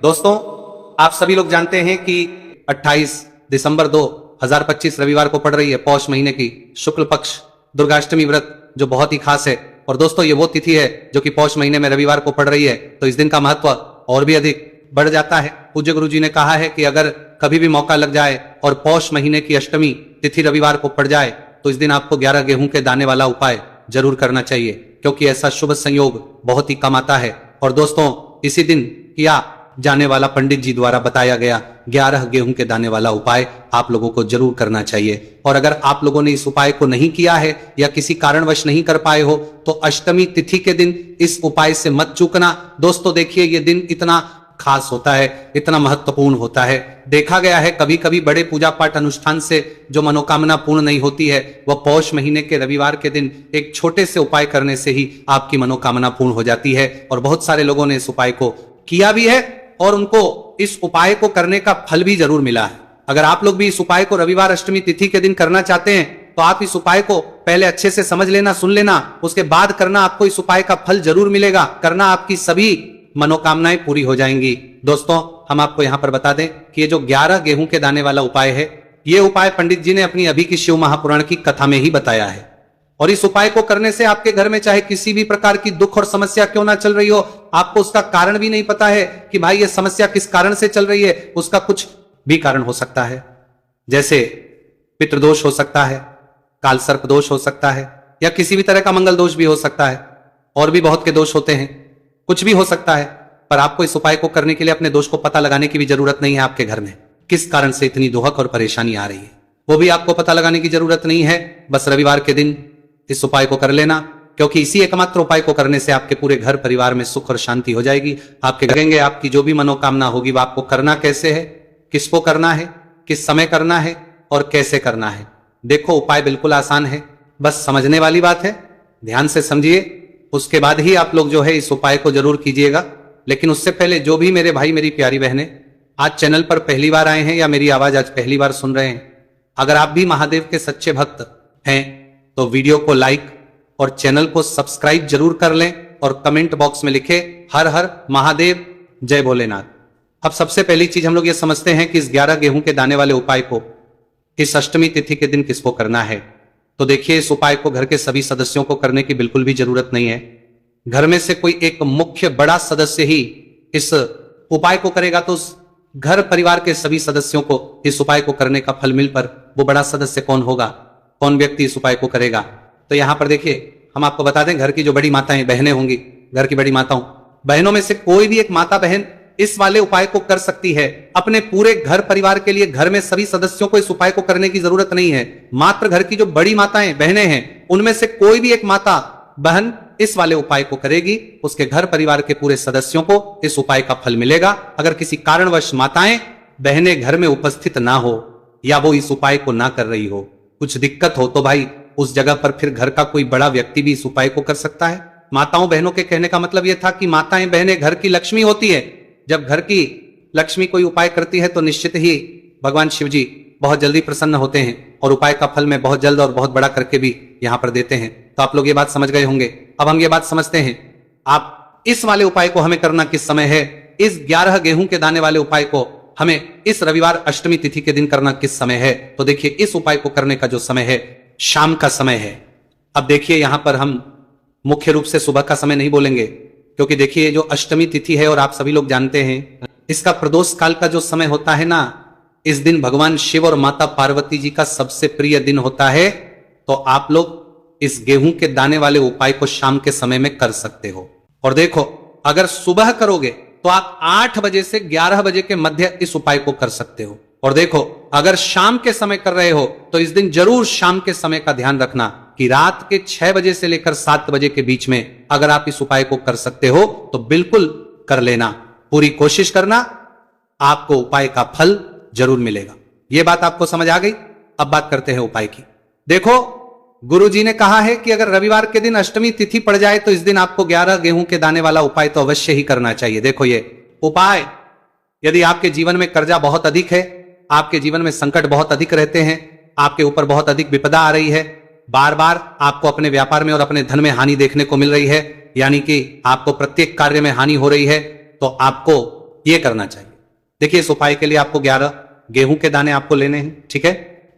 दोस्तों, आप सभी लोग जानते हैं कि 28 दिसंबर 2025 रविवार को पड़ रही है पौष महीने की शुक्ल पक्ष दुर्गाष्टमी व्रत, जो बहुत ही खास है। और दोस्तों, ये वो तिथि है जो कि पौष महीने में रविवार को पड़ रही है, तो इस दिन का महत्व और भी अधिक बढ़ जाता है। पूज्य गुरु जी ने कहा है कि अगर कभी भी मौका लग जाए और पौष महीने की अष्टमी तिथि रविवार को पड़ जाए तो इस दिन आपको 11 गेहूं के दाने वाला उपाय जरूर करना चाहिए, क्योंकि ऐसा शुभ संयोग बहुत ही कम आता है। और दोस्तों, इसी दिन किया जाने वाला पंडित जी द्वारा बताया गया 11 गेहूं के दाने वाला उपाय आप लोगों को जरूर करना चाहिए। और अगर आप लोगों ने इस उपाय को नहीं किया है या किसी कारणवश नहीं कर पाए हो तो अष्टमी तिथि के दिन इस उपाय से मत चूकना। दोस्तों देखिए, ये दिन इतना खास होता है, इतना महत्वपूर्ण होता है। देखा गया है कभी कभी बड़े पूजा पाठ अनुष्ठान से जो मनोकामना पूर्ण नहीं होती है, वह पौष महीने के रविवार के दिन एक छोटे से उपाय करने से ही आपकी मनोकामना पूर्ण हो जाती है। और बहुत सारे लोगों ने इस उपाय को किया भी है और उनको इस उपाय को करने का फल भी जरूर मिला है। अगर आप लोग भी इस उपाय को रविवार अष्टमी तिथि के दिन करना चाहते हैं तो आप इस उपाय को पहले अच्छे से समझ लेना, सुन लेना, उसके बाद करना। आपको इस उपाय का फल जरूर मिलेगा, करना आपकी सभी मनोकामनाएं पूरी हो जाएंगी। दोस्तों, हम आपको यहां पर बता दें कि ये जो 11 गेहूं के दाने वाला उपाय है, ये उपाय पंडित जी ने अपनी अभी की शिव महापुराण की कथा में ही बताया है। और इस उपाय को करने से आपके घर में चाहे किसी भी प्रकार की दुख और समस्या क्यों ना चल रही हो, आपको उसका कारण भी नहीं पता है कि भाई ये समस्या किस कारण से चल रही है, उसका कुछ भी कारण हो सकता है। जैसे पितृदोष हो सकता है, काल सर्प दोष हो सकता है, या किसी भी तरह का मंगल दोष भी हो सकता है। और भी बहुत के दोष होते हैं, कुछ भी हो सकता है। पर आपको इस उपाय को करने के लिए अपने दोष को पता लगाने की भी जरूरत नहीं है। आपके घर में किस कारण से इतनी दुहक और परेशानी आ रही है, वो भी आपको पता लगाने की जरूरत नहीं है। बस रविवार के दिन इस उपाय को कर लेना, क्योंकि इसी एकमात्र उपाय को करने से आपके पूरे घर परिवार में सुख और शांति हो जाएगी। आपके करेंगे, आपकी जो भी मनोकामना होगी वो आपको करना कैसे है, किसको करना है, किस समय करना है और कैसे करना है। देखो, उपाय बिल्कुल आसान है, बस समझने वाली बात है। ध्यान से समझिए, उसके बाद ही आप लोग जो है इस उपाय को जरूर कीजिएगा। लेकिन उससे पहले जो भी मेरे भाई मेरी प्यारी बहनें आज चैनल पर पहली बार आए हैं या मेरी आवाज आज पहली बार सुन रहे हैं, अगर आप भी महादेव के सच्चे भक्त हैं तो वीडियो को लाइक और चैनल को सब्सक्राइब जरूर कर लें और कमेंट बॉक्स में लिखे हर हर महादेव, जय भोलेनाथ। अब सबसे पहली चीज हम लोग ये समझते हैं कि इस 11 गेहूं के दाने वाले उपाय को इस अष्टमी तिथि के दिन किसको करना है। तो देखिए, इस उपाय को घर के सभी सदस्यों को करने की बिल्कुल भी जरूरत नहीं है। घर में से कोई एक मुख्य बड़ा सदस्य ही इस उपाय को करेगा तो उस घर परिवार के सभी सदस्यों को इस उपाय को करने का फल मिल पर वो बड़ा सदस्य कौन होगा, कौन व्यक्ति इस उपाय को करेगा। तो यहां पर देखिए, हम आपको बता दें, घर की जो बड़ी माताएं बहनें होंगी, घर की बड़ी माताओं बहनों में से कोई भी एक माता बहन इस वाले उपाय को कर सकती है। अपने पूरे घर परिवार के लिए घर में सभी सदस्यों को इस उपाय को करने की जरूरत नहीं है। मात्र घर की जो बड़ी माताएं बहनें हैं उनमें से कोई भी एक माता बहन इस वाले उपाय को करेगी, उसके घर परिवार के पूरे सदस्यों को इस उपाय का फल मिलेगा। अगर किसी कारणवश माताएं बहनें घर में उपस्थित ना हो या वो इस उपाय को ना कर रही हो, कुछ दिक्कत हो, तो भाई उस जगह पर फिर घर का कोई बड़ा व्यक्ति भी इस उपाय को कर सकता है। माताओं बहनों के कहने का मतलब यह था कि माताएं बहनें घर की लक्ष्मी होती है। जब घर की लक्ष्मी कोई उपाय करती है तो निश्चित ही भगवान शिव जी बहुत जल्दी प्रसन्न होते हैं और उपाय का फल में बहुत जल्द और बहुत बड़ा करके भी यहां पर देते हैं। तो आप लोग ये बात समझ गए होंगे। अब हम ये बात समझते हैं, आप इस वाले उपाय को हमें करना किस समय है। इस 11 गेहूं के दाने वाले उपाय को हमें इस रविवार अष्टमी तिथि के दिन करना किस समय है। तो देखिए, इस उपाय को करने का जो समय है शाम का समय है। अब देखिए, यहां पर हम मुख्य रूप से सुबह का समय नहीं बोलेंगे, क्योंकि देखिए जो अष्टमी तिथि है और आप सभी लोग जानते हैं इसका प्रदोष काल का जो समय होता है ना, इस दिन भगवान शिव और माता पार्वती जी का सबसे प्रिय दिन होता है। तो आप लोग इस गेहूं के दाने वाले उपाय को शाम के समय में कर सकते हो। और देखो, अगर सुबह करोगे तो आप 8 बजे से 11 बजे के मध्य इस उपाय को कर सकते हो। और देखो, अगर शाम के समय कर रहे हो तो इस दिन जरूर शाम के समय का ध्यान रखना कि रात के 6 बजे से लेकर 7 बजे के बीच में अगर आप इस उपाय को कर सकते हो तो बिल्कुल कर लेना। पूरी कोशिश करना, आपको उपाय का फल जरूर मिलेगा। यह बात आपको समझ आ गई। अब बात करते हैं उपाय की। देखो, गुरुजी ने कहा है कि अगर रविवार के दिन अष्टमी तिथि पड़ जाए तो इस दिन आपको 11 गेहूं के दाने वाला उपाय तो अवश्य ही करना चाहिए। देखो, ये उपाय यदि आपके जीवन में कर्जा बहुत अधिक है, आपके जीवन में संकट बहुत अधिक रहते हैं, आपके ऊपर बहुत अधिक विपदा आ रही है, बार बार आपको अपने व्यापार में और अपने धन में हानि देखने को मिल रही है, यानी कि आपको प्रत्येक कार्य में हानि हो रही है, तो आपको ये करना चाहिए। देखिए इस उपाय के लिए आपको 11 गेहूं के दाने आपको लेने हैं, ठीक है।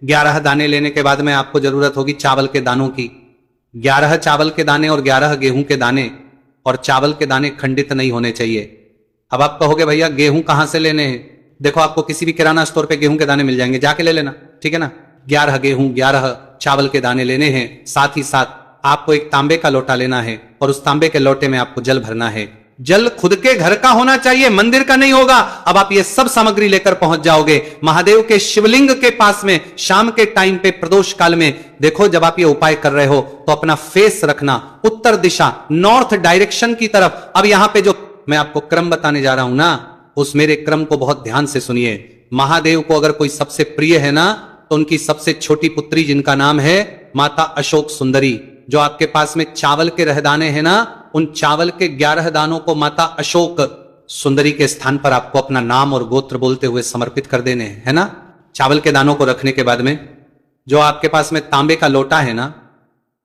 11 दाने लेने के बाद में आपको जरूरत होगी चावल के दानों की। 11 चावल के दाने और 11 गेहूं के दाने, और चावल के दाने खंडित नहीं होने चाहिए। अब आप कहोगे भैया गेहूं कहां से लेने हैं? देखो आपको किसी भी किराना स्टोर पे गेहूं के दाने मिल जाएंगे, जाके ले लेना, ठीक है ना। 11 गेहूं 11 चावल के दाने लेने हैं। साथ ही साथ आपको एक तांबे का लोटा लेना है और उस तांबे के लोटे में आपको जल भरना है। जल खुद के घर का होना चाहिए, मंदिर का नहीं होगा। अब आप ये सब सामग्री लेकर पहुंच जाओगे महादेव के शिवलिंग के पास में शाम के टाइम पे प्रदोष काल में। देखो जब आप ये उपाय कर रहे हो तो अपना फेस रखना उत्तर दिशा, नॉर्थ डायरेक्शन की तरफ। अब यहां पे जो मैं आपको क्रम बताने जा रहा हूं ना, उस मेरे क्रम को बहुत ध्यान से सुनिए। महादेव को अगर कोई सबसे प्रिय है ना, तो उनकी सबसे छोटी पुत्री जिनका नाम है माता अशोक सुंदरी, जो आपके पास में चावल के रहदाने हैं ना, उन चावल के 11 दानों को माता अशोक सुंदरी के स्थान पर आपको अपना नाम और गोत्र बोलते हुए समर्पित कर देने हैं, है ना। चावल के दानों को रखने के बाद में जो आपके पास में तांबे का लोटा है ना,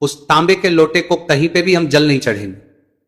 उस तांबे के लोटे को कहीं पे भी हम जल नहीं चढ़ेंगे।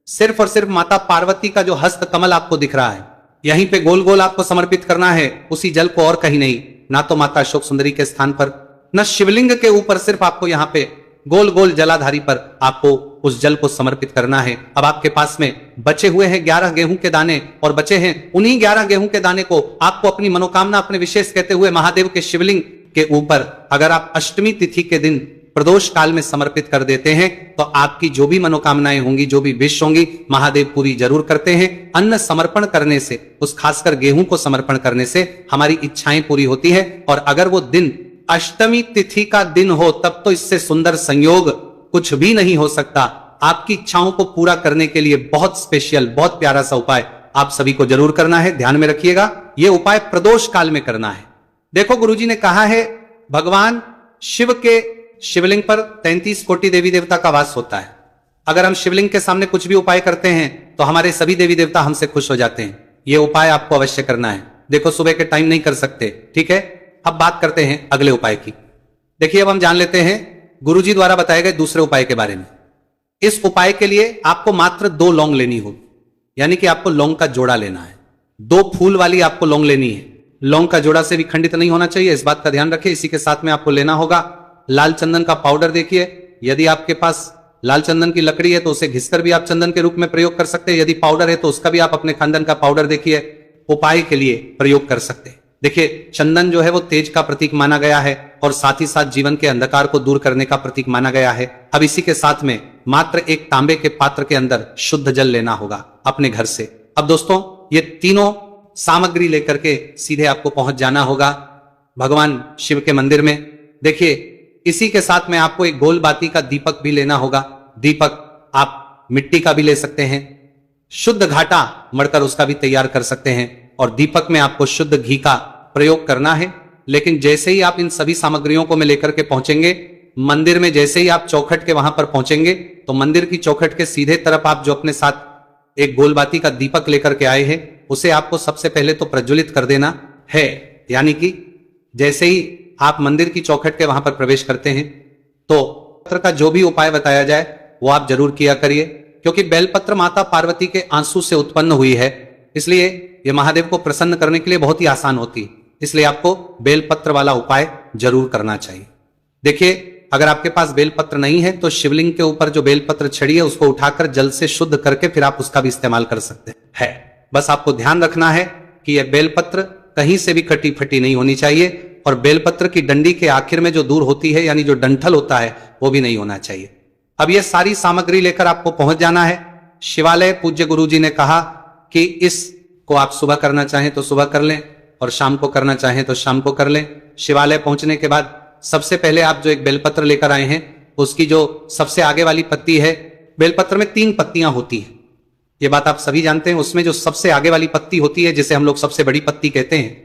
सिर्फ और सिर्फ माता पार्वती का जो हस्त कमल आपको दिख रहा है, यहीं पे गोल गोल आपको समर्पित करना है उसी जल को, और कहीं नहीं। ना तो माता अशोक सुंदरी के स्थान पर, न शिवलिंग के ऊपर, सिर्फ आपको यहां पे गोल गोल जलाधारी पर आपको उस जल को समर्पित करना है। अब आपके पास में बचे हुए हैं 11 गेहूं के दाने, और बचे हैं उन्हीं 11 गेहूं के दाने को आपको अपनी मनोकामना, अपने विशेष कहते हुए महादेव के शिवलिंग के ऊपर अगर आप अष्टमी तिथि के दिन प्रदोष काल में समर्पित कर देते हैं तो आपकी जो भी मनोकामनाएं होंगी, जो भी विश होंगी, महादेव पूरी जरूर करते हैं। अन्न समर्पण करने से, उस खासकर गेहूं को समर्पण करने से हमारी इच्छाएं पूरी होती है। और अगर वो दिन अष्टमी तिथि का दिन हो तब तो इससे सुंदर संयोग कुछ भी नहीं हो सकता। आपकी इच्छाओं को पूरा करने के लिए बहुत स्पेशल, बहुत प्यारा सा उपाय आप सभी को जरूर करना है। ध्यान में रखिएगा, यह उपाय प्रदोष काल में करना है। देखो गुरुजी ने कहा है भगवान शिव के शिवलिंग पर 33 कोटि देवी देवता का वास होता है। अगर हम शिवलिंग के सामने कुछ भी उपाय करते हैं तो हमारे सभी देवी देवता हमसे खुश हो जाते हैं। यह उपाय आपको अवश्य करना है। देखो सुबह के टाइम नहीं कर सकते, ठीक है। अब बात करते हैं अगले उपाय की। देखिए अब हम जान लेते हैं गुरुजी द्वारा बताए गए दूसरे उपाय के बारे में। इस उपाय के लिए आपको मात्र 2 लौंग लेनी होगी, यानी कि आपको लौंग का जोड़ा लेना है। 2 फूल वाली आपको लौंग लेनी है। लौंग का जोड़ा से भी खंडित नहीं होना चाहिए, इस बात का ध्यान रखिए। इसी के साथ में आपको लेना होगा लाल चंदन का पाउडर। देखिए यदि आपके पास लाल चंदन की लकड़ी है तो उसे घिसकर भी आप चंदन के रूप में प्रयोग कर सकते हैं। यदि पाउडर है तो उसका भी आप अपने खानदान का पाउडर देखिए उपाय के लिए प्रयोग कर सकते हैं। देखिए चंदन जो है वो तेज का प्रतीक माना गया है और साथ ही साथ जीवन के अंधकार को दूर करने का प्रतीक माना गया है। अब इसी के साथ में मात्र एक तांबे के पात्र के अंदर शुद्ध जल लेना होगा अपने घर से। अब दोस्तों ये तीनों सामग्री लेकर के सीधे आपको पहुंच जाना होगा भगवान शिव के मंदिर में। देखिए इसी के साथ में आपको एक गोल बाती का दीपक भी लेना होगा। दीपक आप मिट्टी का भी ले सकते हैं, शुद्ध घाटा मड़कर उसका भी तैयार कर सकते हैं, और दीपक में आपको शुद्ध घी का प्रयोग करना है। लेकिन जैसे ही आप इन सभी सामग्रियों को में लेकर के पहुंचेंगे मंदिर में, जैसे ही आप चौखट के वहां पर पहुंचेंगे तो मंदिर की चौखट के सीधे तरफ आप जो अपने साथ एक गोलबाती का दीपक लेकर के आए हैं उसे आपको सबसे पहले तो प्रज्वलित कर देना है। यानी कि जैसे ही आप मंदिर की चौखट के वहां पर प्रवेश करते हैं तो बेलपत्र का जो भी उपाय बताया जाए वो आप जरूर किया करिए, क्योंकि बेलपत्र माता पार्वती के आंसू से उत्पन्न हुई है, इसलिए यह महादेव को प्रसन्न करने के लिए बहुत ही आसान होती है। इसलिए आपको बेलपत्र वाला उपाय जरूर करना चाहिए। देखिए अगर आपके पास बेलपत्र नहीं है तो शिवलिंग के ऊपर जो बेलपत्र छड़ी है उसको उठाकर जल से शुद्ध करके फिर आप उसका भी इस्तेमाल कर सकते हैं। बस आपको ध्यान रखना है कि यह बेलपत्र कहीं से भी कटी फटी नहीं होनी चाहिए, और बेलपत्र की डंडी के आखिर में जो दूर होती है यानी जो डंठल होता है वो भी नहीं होना चाहिए। अब यह सारी सामग्री लेकर आपको पहुंच जाना है शिवालय। पूज्य गुरुजी ने कहा कि इसको आप सुबह करना चाहें तो सुबह कर लें और शाम को करना चाहें तो शाम को कर लें। शिवालय पहुंचने के बाद सबसे पहले आप जो एक बेलपत्र लेकर आए हैं उसकी जो सबसे आगे वाली पत्ती है, बेलपत्र में 3 पत्तियां होती हैं, ये बात आप सभी जानते हैं। उसमें जो सबसे आगे वाली पत्ती होती है जिसे हम लोग सबसे बड़ी पत्ती कहते हैं,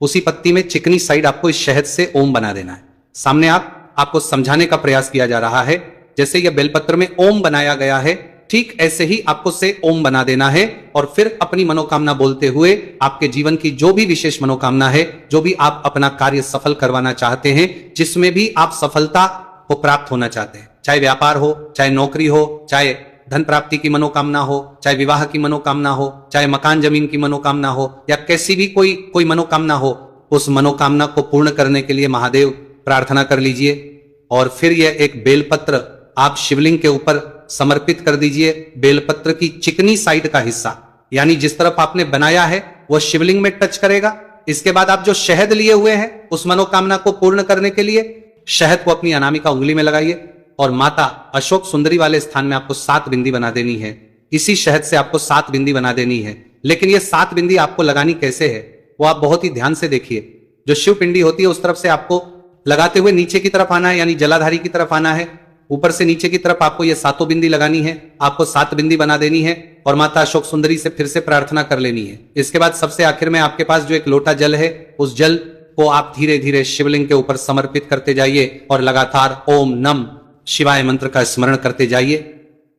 उसी पत्ती में चिकनी साइड आपको इस शहद से ओम बना देना है। सामने आपको समझाने का प्रयास किया जा रहा है, जैसे यह बेलपत्र में ओम बनाया गया है ठीक ऐसे ही आपको से ओम बना देना है, और फिर अपनी मनोकामना बोलते हुए आपके जीवन की जो भी विशेष मनोकामना है, जो भी आप अपना कार्य सफल करवाना चाहते हैं, जिसमें भी आप सफलता को प्राप्त होना चाहते हैं, चाहे व्यापार हो, चाहे नौकरी हो, चाहे धन प्राप्ति की मनोकामना हो, चाहे विवाह की मनोकामना हो, चाहे मकान जमीन की मनोकामना हो, या कैसी भी कोई मनोकामना हो, उस मनोकामना को पूर्ण करने के लिए महादेव प्रार्थना कर लीजिए। और फिर यह एक बेलपत्र आप शिवलिंग के ऊपर समर्पित कर दीजिए। बेलपत्र की चिकनी साइड का हिस्सा, यानी जिस तरफ आपने बनाया है वह शिवलिंग में टच करेगा। इसके बाद आप जो शहद लिए हुए हैं उस मनोकामना को पूर्ण करने के लिए शहद को अपनी अनामिका उंगली में लगाइए और माता अशोक सुंदरी वाले स्थान में आपको 7 बिंदी बना देनी है। इसी शहद से आपको 7 बिंदी बना देनी है। लेकिन ये 7 बिंदी आपको लगानी कैसे है वो आप बहुत ही ध्यान से देखिए। जो शिव पिंडी होती है उस तरफ से आपको लगाते हुए नीचे की तरफ आना है, यानी जलाधारी की तरफ आना है। ऊपर से नीचे की तरफ आपको ये 7 बिंदी लगानी है। आपको 7 बिंदी बना देनी है और माता अशोक सुंदरी से फिर से प्रार्थना कर लेनी है। इसके बाद सबसे आखिर में आपके पास जो एक लोटा जल है उस जल को आप धीरे धीरे शिवलिंग के ऊपर समर्पित करते जाइए और लगातार ओम नम शिवाय मंत्र का स्मरण करते जाइए।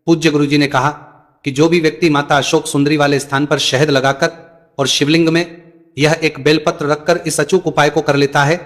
पूज्य गुरुजी ने कहा कि जो भी व्यक्ति माता अशोक सुंदरी वाले स्थान पर शहद लगाकर और शिवलिंग में यह एक बेलपत्र रखकर इस अचूक उपाय को कर लेता है,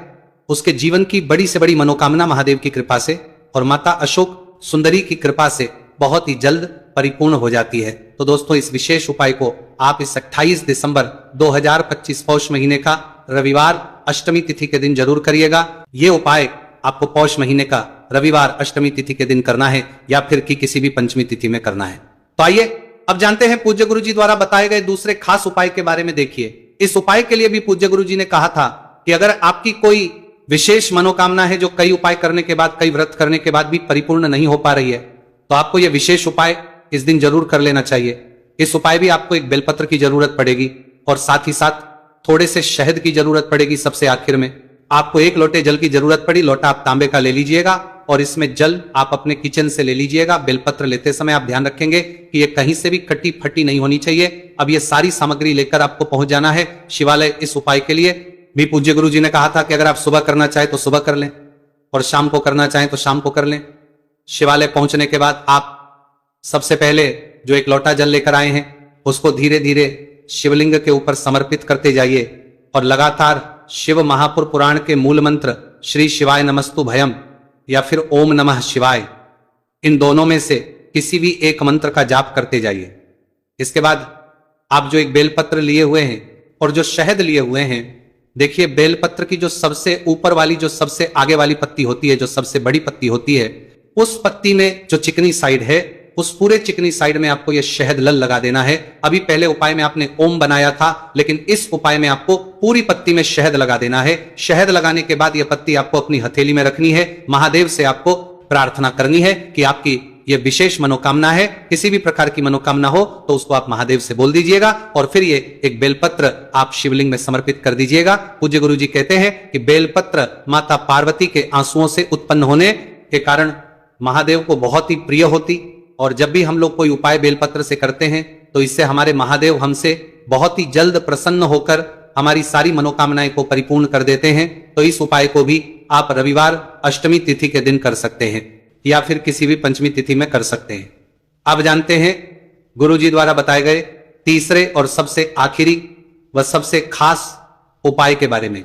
उसके जीवन की बड़ी से बड़ी मनोकामना महादेव की कृपा से और माता अशोक सुंदरी की कृपा से बहुत ही जल्द परिपूर्ण हो जाती है। तो दोस्तों, इस विशेष उपाय को आप इस 28 दिसंबर 2025 पौष महीने का रविवार अष्टमी तिथि के दिन जरूर करिएगा। ये उपाय आपको पौष महीने का रविवार अष्टमी तिथि के दिन करना है या फिर किसी भी पंचमी तिथि में करना है। तो आइए अब जानते हैं पूज्य गुरुजी द्वारा बताए गए दूसरे खास उपाय के बारे में। देखिए, इस उपाय के लिए भी पूज्य गुरुजी ने कहा था कि अगर आपकी कोई विशेष मनोकामना है जो कई उपाय करने के बाद, कई व्रत करने के बाद भी परिपूर्ण नहीं हो पा रही है, तो आपको यह विशेष उपाय इस दिन जरूर कर लेना चाहिए। इस उपाय भी आपको एक बेलपत्र की जरूरत पड़ेगी और साथ ही साथ थोड़े से शहद की जरूरत पड़ेगी। सबसे आखिर में आपको 1 लोटे जल की जरूरत पड़ी। लोटा आप तांबे का ले लीजिएगा और इसमें जल आप अपने किचन से ले लीजिएगा। बेलपत्र लेते समय आप ध्यान रखेंगे कि ये कहीं से भी कटी फटी नहीं होनी चाहिए। अब ये सारी सामग्री लेकर आपको पहुंच जाना है शिवालय। इस उपाय के लिए भी पूज्य गुरु जी ने कहा था कि अगर आप सुबह करना चाहें तो सुबह कर लें और शाम को करना चाहें तो शाम को कर लें। शिवालय पहुंचने के बाद आप सबसे पहले जो एक लोटा जल लेकर आए हैं उसको धीरे धीरे शिवलिंग के ऊपर समर्पित करते जाइए और लगातार शिव महापुर पुराण के मूल मंत्र श्री शिवाय नमस्तु भयम या फिर ओम नमः शिवाय, इन दोनों में से किसी भी एक मंत्र का जाप करते जाइए। इसके बाद आप जो एक बेलपत्र लिए हुए हैं और जो शहद लिए हुए हैं, देखिए बेलपत्र की जो सबसे ऊपर वाली, जो सबसे आगे वाली पत्ती होती है, जो सबसे बड़ी पत्ती होती है, उस पत्ती में जो चिकनी साइड है, उस पूरे चिकनी साइड में आपको यह शहद लल लगा देना है। अभी पहले उपाय में आपने ओम बनाया था, लेकिन इस उपाय में आपको पूरी पत्ती में शहद लगा देना है। शहद लगाने के बाद यह पत्ती आपको अपनी हथेली में रखनी है। महादेव से आपको प्रार्थना करनी है कि आपकी यह विशेष मनोकामना है, किसी भी प्रकार की मनोकामना हो तो उसको आप महादेव से बोल दीजिएगा और फिर ये एक बेलपत्र आप शिवलिंग में समर्पित कर दीजिएगा। पूज्य गुरु जी कहते हैं कि बेलपत्र माता पार्वती के आंसुओं से उत्पन्न होने के कारण महादेव को बहुत ही प्रिय होती, और जब भी हम लोग कोई उपाय बेलपत्र से करते हैं तो इससे हमारे महादेव हमसे बहुत ही जल्द प्रसन्न होकर हमारी सारी मनोकामनाएं को परिपूर्ण कर देते हैं। तो इस उपाय को भी आप रविवार अष्टमी तिथि के दिन कर सकते हैं या फिर किसी भी पंचमी तिथि में कर सकते हैं। अब जानते हैं गुरु जी द्वारा बताए गए तीसरे और सबसे आखिरी व सबसे खास उपाय के बारे में।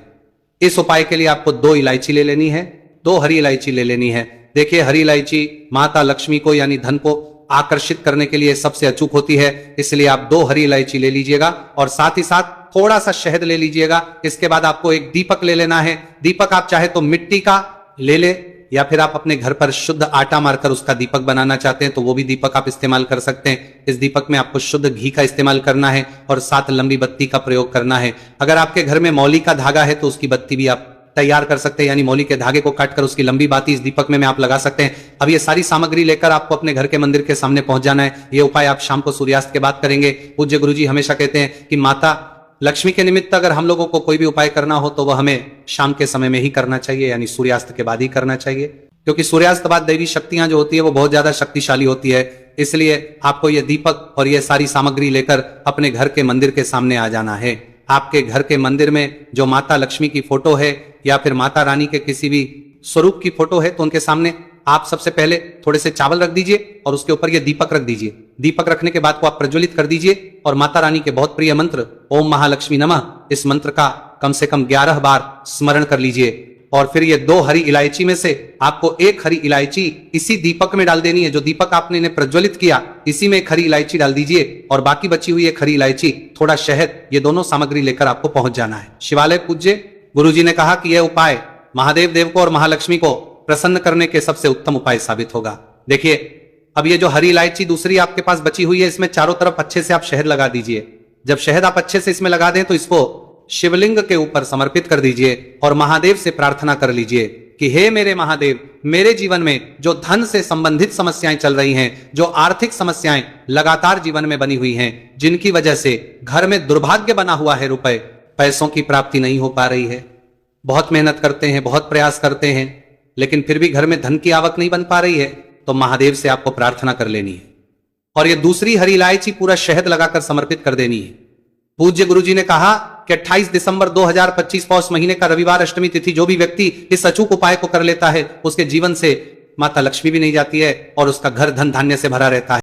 इस उपाय के लिए आपको 2 इलायची ले लेनी है, 2 हरी इलायची ले लेनी है। देखिए, हरी इलायची माता लक्ष्मी को यानी धन को आकर्षित करने के लिए सबसे अचूक होती है, इसलिए आप 2 हरी इलायची ले लीजिएगा और साथ ही साथ थोड़ा सा शहद ले लीजिएगा। इसके बाद आपको एक दीपक ले लेना है। दीपक आप चाहे तो मिट्टी का ले ले या फिर आप अपने घर पर शुद्ध आटा मारकर उसका दीपक बनाना चाहते हैं तो वो भी दीपक आप इस्तेमाल कर सकते हैं। इस दीपक में आपको शुद्ध घी का इस्तेमाल करना है और साथ लंबी बत्ती का प्रयोग करना है। अगर आपके घर में मौली का धागा है तो उसकी बत्ती भी आप तैयार कर सकते हैं, यानी मौली के धागे को काटकर उसकी लंबी बाती इस दीपक में आप लगा सकते हैं। अब ये सारी सामग्री लेकर आपको अपने घर के मंदिर के सामने पहुंच जाना है। ये उपाय आप शाम को सूर्यास्त के बाद करेंगे। पूज्य गुरुजी हमेशा कहते हैं कि माता लक्ष्मी के निमित्त अगर हम लोगों को कोई भी उपाय करना हो तो वह हमें शाम के समय में ही करना चाहिए, यानी सूर्यास्त के बाद ही करना चाहिए, क्योंकि सूर्यास्त बाद दैवी शक्तियां जो होती है वो बहुत ज्यादा शक्तिशाली होती है। इसलिए आपको यह दीपक और यह सारी सामग्री लेकर अपने घर के मंदिर के सामने आ जाना है। आपके घर के मंदिर में जो माता लक्ष्मी की फोटो है या फिर माता रानी के किसी भी स्वरूप की फोटो है तो उनके सामने आप सबसे पहले थोड़े से चावल रख दीजिए और उसके ऊपर ये दीपक रख दीजिए। दीपक रखने के बाद को आप प्रज्वलित कर दीजिए और माता रानी के बहुत प्रिय मंत्र ओम महालक्ष्मी नमः, इस मंत्र का कम से कम 11 बार स्मरण कर लीजिए। और फिर ये 2 हरी इलायची में से आपको 1 हरी इलायची इसी दीपक में डाल देनी है। जो दीपक आपने इन्हें प्रज्वलित किया, इसी में 1 हरी इलायची डाल दीजिए और बाकी बची हुई 1 हरी इलायची, थोड़ा शहद, ये दोनों सामग्री लेकर आपको पहुंच जाना है शिवालय। पूज्य गुरुजी ने कहा कि यह उपाय महादेव देव को और महालक्ष्मी को प्रसन्न करने के सबसे उत्तम उपाय साबित होगा। देखिए, अब ये जो हरी इलायची दूसरी आपके पास बची हुई है, इसमें चारों तरफ अच्छे से आप शहद लगा दीजिए। जब शहद आप अच्छे से इसमें लगा दें तो इसको शिवलिंग के ऊपर समर्पित कर दीजिए और महादेव से प्रार्थना कर लीजिए कि हे मेरे महादेव, मेरे जीवन में जो धन से संबंधित समस्याएं चल रही हैं, जो आर्थिक समस्याएं लगातार जीवन में बनी हुई हैं, जिनकी वजह से घर में दुर्भाग्य बना हुआ है, रुपए पैसों की प्राप्ति नहीं हो पा रही है, बहुत मेहनत करते हैं, बहुत प्रयास करते हैं, लेकिन फिर भी घर में धन की आवक नहीं बन पा रही है, तो महादेव से आपको प्रार्थना कर लेनी है और ये दूसरी हरी इलायची पूरा शहद लगाकर समर्पित कर देनी है। पूज्य गुरुजी ने कहा कि 28 दिसंबर 2025 पौष महीने का रविवार अष्टमी तिथि जो भी व्यक्ति इस अचूक उपाय को कर लेता है, उसके जीवन से माता लक्ष्मी भी नहीं जाती है और उसका घर धन धान्य से भरा रहता है।